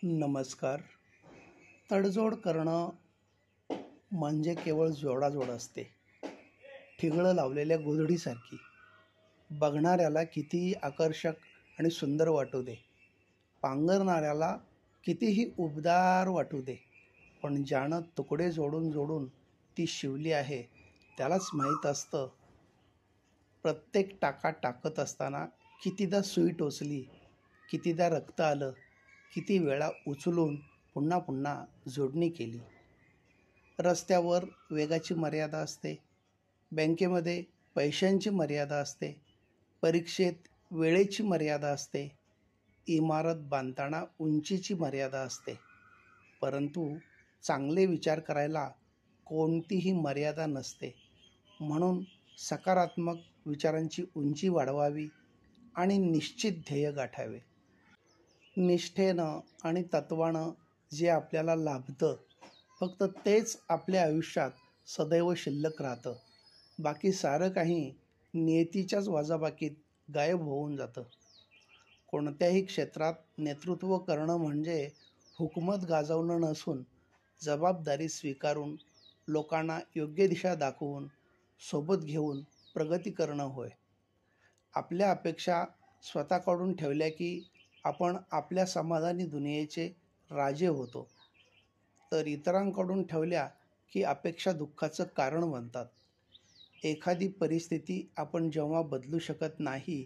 नमस्कार. तडजोड करणं म्हणजे केवळ जोडाजोड असते. ठिगळं लावलेल्या गोधडीसारखी. बघणाऱ्याला कितीही आकर्षक आणि सुंदर वाटू दे, पांघरणाऱ्याला कितीही उबदार वाटू दे, पण ज्यानं तुकडे जोडून जोडून ती शिवली आहे त्यालाच माहीत असतं प्रत्येक टाका टाकत असताना कितीदा सुई टोचली, कितीदा रक्त आलं, किती वेळा उचलून पुन्हा पुन्हा जोडणी केली. रस्त्यावर वेगाची मर्यादा असते, बँकेमध्ये पैशांची मर्यादा असते, परीक्षेत वेळेची मर्यादा असते, इमारत बांधताना उंचीची मर्यादा असते. परंतु चांगले विचार करायला कोणतीही मर्यादा नसते. म्हणून सकारात्मक विचारांची उंची वाढवावी आणि निश्चित ध्येय गाठावे. निष्ठेनं आणि तत्त्वानं जे आपल्याला लाभतं फक्त तेच आपल्या आयुष्यात सदैव शिल्लक राहतं. बाकी सारं काही नियतीच्याच वजाबाकीत गायब होऊन जातं. कोणत्याही क्षेत्रात नेतृत्व करणं म्हणजे हुकूमत गाजवणं नसून जबाबदारी स्वीकारून लोकांना योग्य दिशा दाखवून सोबत घेऊन प्रगती करणं होय. आपल्या अपेक्षा स्वतःकडून ठेवल्या की आपण आपल्या समाधानी दुनियेचे राजे होतो, तर इतरांकडून ठेवल्या की अपेक्षा दुःखाचं कारण बनतात. एखादी परिस्थिती आपण जेव्हा बदलू शकत नाही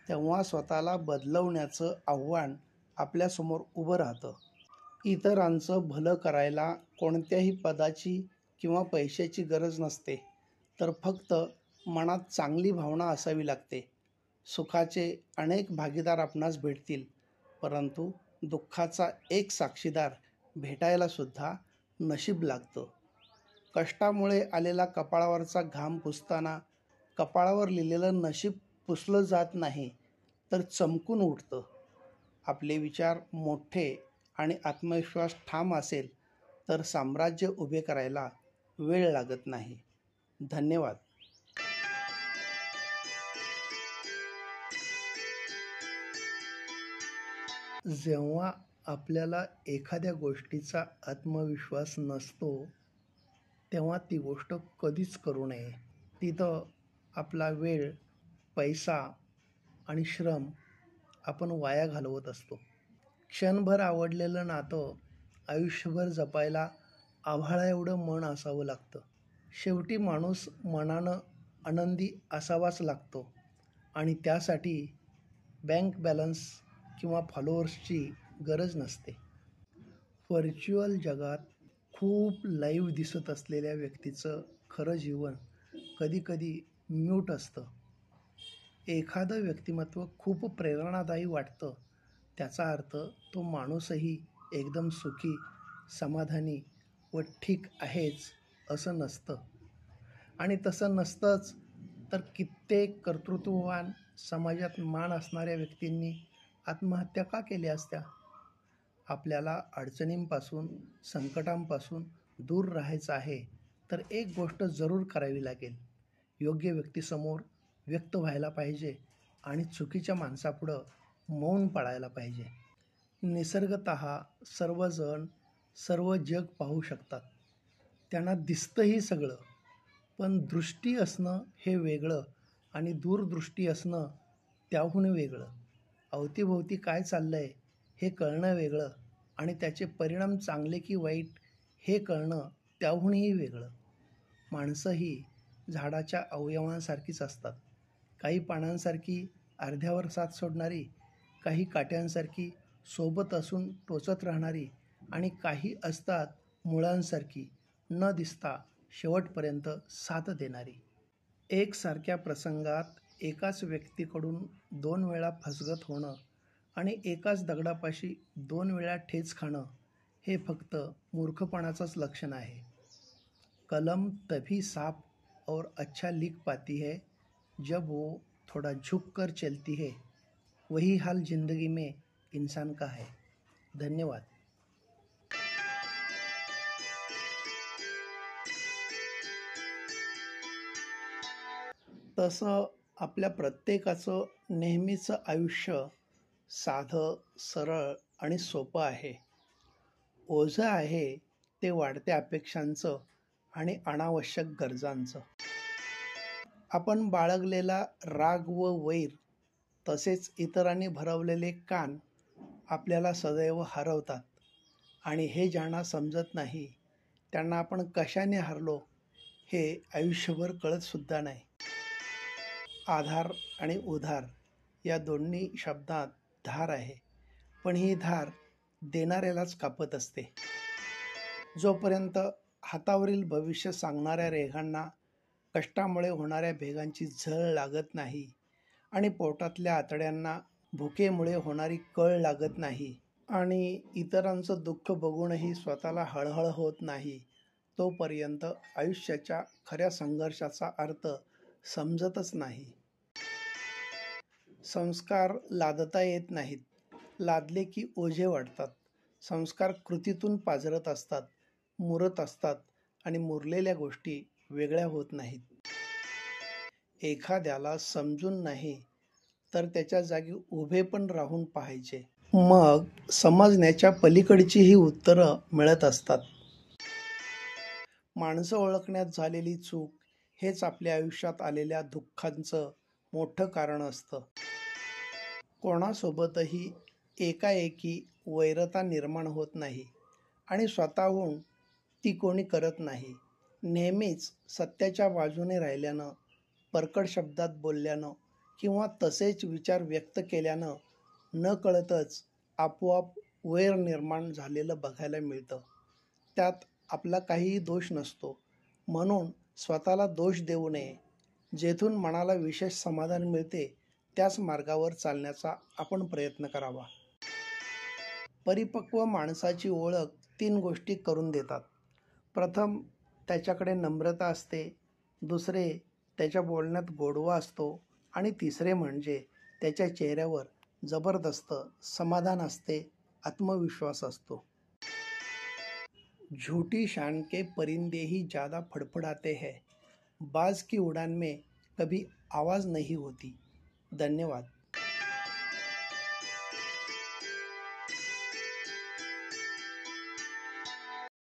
तेव्हा स्वतःला बदलवण्याचं आव्हान आपल्यासमोर उभं राहतं. इतरांचं भलं करायला कोणत्याही पदाची किंवा पैशाची गरज नसते, तर फक्त मनात चांगली भावना असावी लागते. सुखाचे अनेक भागीदार आपणास भेटतील, परंतु दुःखाचा एक साक्षीदार भेटायला सुद्धा नशीब लागतं. कष्टामुळे आलेला कपाळावरचा घाम पुसताना कपाळावर लिहिलेलं नशीब पुसलं जात नाही, तर चमकून उठतं. आपले विचार मोठे आणि आत्मविश्वास ठाम असेल तर साम्राज्य उभे करायला वेळ लागत नाही. धन्यवाद. जेव्हा आपल्याला एखाद्या गोष्टीचा आत्मविश्वास नसतो तेव्हा ती गोष्ट कधीच करू नये. तिथं आपला वेळ, पैसा आणि श्रम आपण वाया घालवत असतो. क्षणभर आवडलेलं नातं आयुष्यभर जपायला आभाळा एवढं मन असावं लागतं. शेवटी माणूस मनानं आनंदी असावाच लागतो आणि त्यासाठी बँक बॅलन्स किंवा फॉलोअर्सची गरज नसते. व्हर्च्युअल जगात खूप लाईव्ह दिसत असलेल्या व्यक्तीचं खरं जीवन कधीकधी म्यूट असतं. एखादं व्यक्तिमत्व खूप प्रेरणादायी वाटतं, त्याचा अर्थ तो माणूसही एकदम सुखी, समाधानी व ठीक आहेच असं नसतं. आणि तसं नसतंच तर कित्येक कर्तृत्ववान, समाजात मान असणाऱ्या व्यक्तींनी आत्महत्या का केल्या असत्या? आपल्याला अडचणींपासून, संकटांपासून दूर राहायचं आहे तर एक गोष्ट जरूर करावी लागेल. योग्य व्यक्तीसमोर व्यक्त व्हायला पाहिजे आणि चुकीच्या माणसापुढं मौन पाळायला पाहिजे. निसर्गतः सर्वजण सर्व जग पाहू शकतात, त्यांना दिसतंही सगळं. पण दृष्टी असणं हे वेगळं आणि दूरदृष्टी असणं त्याहून वेगळं. अवतीभोवती काय चाललंय हे कळणं वेगळं आणि त्याचे परिणाम चांगले की वाईट हे कळणं त्याहूनही वेगळं. माणसं ही झाडाच्या अवयवांसारखीच असतात. काही पानांसारखी अर्ध्यावर साथ सोडणारी, काही काट्यांसारखी सोबत असून टोचत राहणारी आणि काही असतात मुळांसारखी न दिसता शेवटपर्यंत साथ देणारी. एकसारख्या प्रसंगात एकाच व्यक्तीकडून 2 वेळा फसगत होणं आणि एकाच दगडापाशी 2 वेळा ठेच खाणं हे फक्त मूर्खपणाचंच लक्षण आहे. कलम तभी साफ और अच्छा लिख पाती है जब वो थोड़ा झुक कर चलती है. वही हाल जिंदगी में इंसान का है. धन्यवाद. तसं आपल्या प्रत्येकाचं नेहमीचं आयुष्य साधं, सरळ आणि सोपं आहे. ओझं आहे ते वाढत्या अपेक्षांचं आणि अनावश्यक गरजांचं. आपण बाळगलेला राग व वैर तसेच इतरांनी भरवलेले कान आपल्याला सदैव हरवतात आणि हे ज्यांना समजत नाही त्यांना आपण कशाने हरलो हे आयुष्यभर कळतसुद्धा नाही. आधार आणि उधार या दोन्ही शब्दात धार आहे, पण ही धार देणाऱ्यालाच कापत असते. जोपर्यंत हातावरील भविष्य सांगणाऱ्या रेघांना कष्टामुळे होणाऱ्या भेगांची झळ लागत नाही आणि पोटातल्या आतड्यांना भुकेमुळे होणारी कळ लागत नाही आणि इतरांचं दुःख बघूनही स्वतःला हळहळ होत नाही, तोपर्यंत आयुष्याच्या खऱ्या संघर्षाचा अर्थ समजतच नाही. संस्कार लादता येत नाहीत, लादले की ओझे वाढतात. संस्कार कृतीतून पाझरत असतात, मुरत असतात आणि मुरलेल्या गोष्टी वेगळ्या होत नाहीत. एखाद्याला समजून नाही तर त्याच्या जागी उभे पण राहून पाहायचे, मग समजण्याच्या पलीकडची ही उत्तरं मिळत असतात. माणसं ओळखण्यात झालेली चूक हेच आपल्या आयुष्यात आलेल्या दुःखांचं मोठं कारण असतं. कोणासोबतही एकाएकी वैरता निर्माण होत नाही आणि स्वतःहून ती कोणी करत नाही. नेहमीच सत्याच्या बाजूने राहिल्यानं, परखड शब्दात बोलल्यानं किंवा तसेच विचार व्यक्त केल्यानं नकळतच आपोआप वैर निर्माण झालेलं बघायला मिळतं. त्यात आपला काहीही दोष नसतो, म्हणून स्वतःला दोष देऊ नये. जेथून मनाला विशेष समाधान मिळते त्याच मार्गावर चालण्याचा आपण प्रयत्न करावा. परिपक्व माणसाची ओळख 3 गोष्टी करून देतात. प्रथम, त्याच्याकडे नम्रता असते. दुसरे, त्याच्या बोलण्यात गोडवा असतो आणि तिसरे म्हणजे त्याच्या चेहऱ्यावर जबरदस्त समाधान असते, आत्मविश्वास असतो. झूठी शान के परिंदे ही ज़्यादा फड़फड़ाते हैं, बाज की उड़ान में कभी आवाज़ नहीं होती. धन्यवाद.